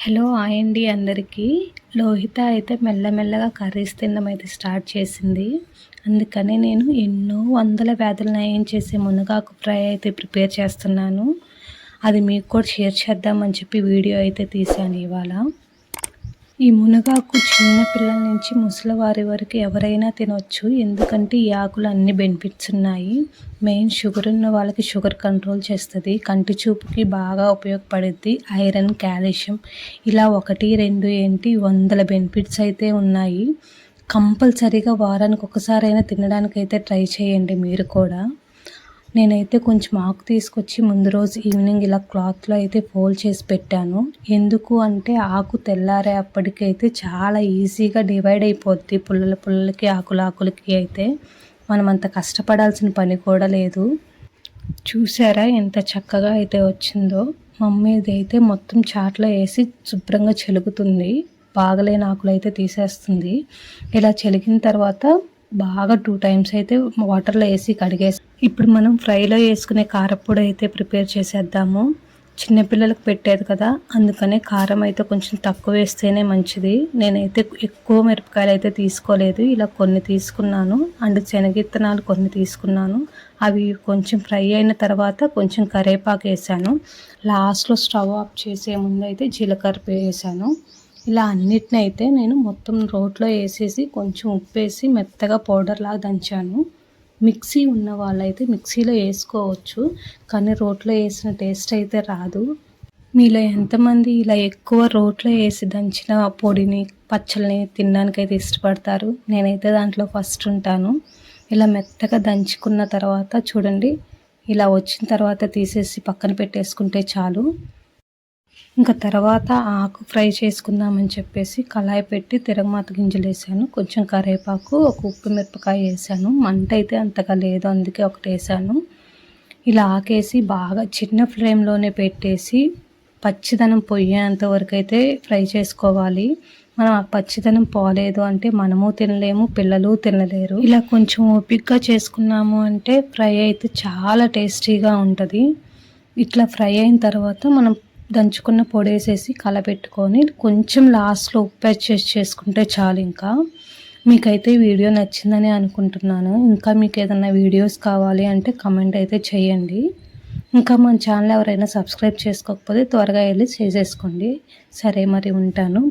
Hello hi అండి అందరికీ. లోహిత అయితే మెల్లమెల్లగా కర్రీస్ తినడం అయితే స్టార్ట్ చేసింది. అందుకని నేను ఎన్నో వందల వ్యాధులు నయం చేసే మునగాకు ఫ్రై అయితే ప్రిపేర్ చేస్తున్నాను. అది మీకు కూడా షేర్ చేద్దామని చెప్పి వీడియో అయితే తీశాను ఇవాళ. ఈ మునగాకు చిన్న పిల్లల నుంచి ముసలివారి వరకు ఎవరైనా తినొచ్చు. ఎందుకంటే ఈ ఆకులు అన్ని బెనిఫిట్స్ ఉన్నాయి. మెయిన్ షుగర్ ఉన్న వాళ్ళకి షుగర్ కంట్రోల్ చేస్తుంది, కంటి చూపుకి బాగా ఉపయోగపడుద్ది, ఐరన్, కాల్షియం ఇలా 1, 2 ఏంటి వందల బెనిఫిట్స్ అయితే ఉన్నాయి. కంపల్సరీగా వారానికి ఒకసారైనా తినడానికైతే ట్రై చేయండి మీరు కూడా. నేనైతే కొంచెం ఆకు తీసుకొచ్చి ముందు రోజు ఈవినింగ్ ఇలా క్లాత్లో అయితే ఫోల్డ్ చేసి పెట్టాను. ఎందుకు అంటే ఆకు తెల్లారే అప్పటికైతే చాలా ఈజీగా డివైడ్ అయిపోద్ది. పుల్లలకి ఆకులకి అయితే మనం అంత కష్టపడాల్సిన పని కూడా లేదు. చూసారా ఎంత చక్కగా అయితే వచ్చిందో. మమ్మీది అయితే మొత్తం చాట్లో వేసి శుభ్రంగా చెలుగుతుంది. బాగలేని ఆకులు అయితే తీసేస్తుంది. ఇలా చెలిగిన తర్వాత బాగా 2 టైమ్స్ అయితే వాటర్లో వేసి కడిగేసి ఇప్పుడు మనం ఫ్రైలో వేసుకునే కారపొడి అయితే ప్రిపేర్ చేసేద్దాము. చిన్నపిల్లలకు పెట్టేది కదా, అందుకనే కారం అయితే కొంచెం తక్కువ వేస్తేనే మంచిది. నేనైతే ఎక్కువ మిరపకాయలు అయితే తీసుకోలేదు, ఇలా కొన్ని తీసుకున్నాను. అండ్ శనగిత్తనాలు కొన్ని తీసుకున్నాను. అవి కొంచెం ఫ్రై అయిన తర్వాత కొంచెం కరివేపాకు వేసాను. లాస్ట్లో స్టవ్ ఆఫ్ చేసే ముందు అయితే జీలకర్ర వేసాను. ఇలా అన్నిటిని అయితే నేను మొత్తం రోట్లో వేసేసి కొంచెం ఉప్పు వేసి మెత్తగా పౌడర్ లాగా దంచాను. మిక్సీ ఉన్న వాళ్ళైతే మిక్సీలో వేసుకోవచ్చు, కానీ రోట్లో వేసిన టేస్ట్ అయితే రాదు. మీలో ఎంతమంది ఇలా ఎక్కువ రోట్లో వేసి దంచిన పొడిని పచ్చళ్ళని తినడానికైతే ఇష్టపడతారు? నేనైతే దాంట్లో ఫస్ట్ ఉంటాను. ఇలా మెత్తగా దంచుకున్న తర్వాత చూడండి, ఇలా వచ్చిన తర్వాత తీసేసి పక్కన పెట్టేసుకుంటే చాలు. ఇంకా తర్వాత ఆకు ఫ్రై చేసుకుందామని చెప్పేసి కళాయి పెట్టి తిరగమాత గింజలు వేసాను, కొంచెం కరివేపాకు, ఒక ఉప్పు మిరపకాయ వేసాను. మంట అయితే అంతగా లేదు, అందుకే ఒకటి వేసాను. ఇలా ఆకేసి బాగా చిన్న ఫ్లేమ్లోనే పెట్టేసి పచ్చిదనం పోయేంత వరకు అయితే ఫ్రై చేసుకోవాలి. మనం ఆ పచ్చిదనం పోలేదు అంటే మనము తినలేము, పిల్లలు తినలేరు. ఇలా కొంచెం ఓపికగా చేసుకున్నాము అంటే ఫ్రై అయితే చాలా టేస్టీగా ఉంటుంది. ఇట్లా ఫ్రై అయిన తర్వాత మనం దంచుకున్న పొడి వేసేసి కలపెట్టుకొని కొంచెం లాస్ట్లో ఉప్పు అడ్జస్ట్ చేసుకుంటే చాలు. ఇంకా మీకైతే వీడియో నచ్చిందని అనుకుంటున్నాను. ఇంకా మీకు ఏదైనా వీడియోస్ కావాలి అంటే కమెంట్ అయితే చేయండి. ఇంకా మన ఛానల్ ఎవరైనా సబ్స్క్రైబ్ చేసుకోకపోతే త్వరగా వెళ్ళి చేసేసుకోండి. సరే మరి ఉంటాను.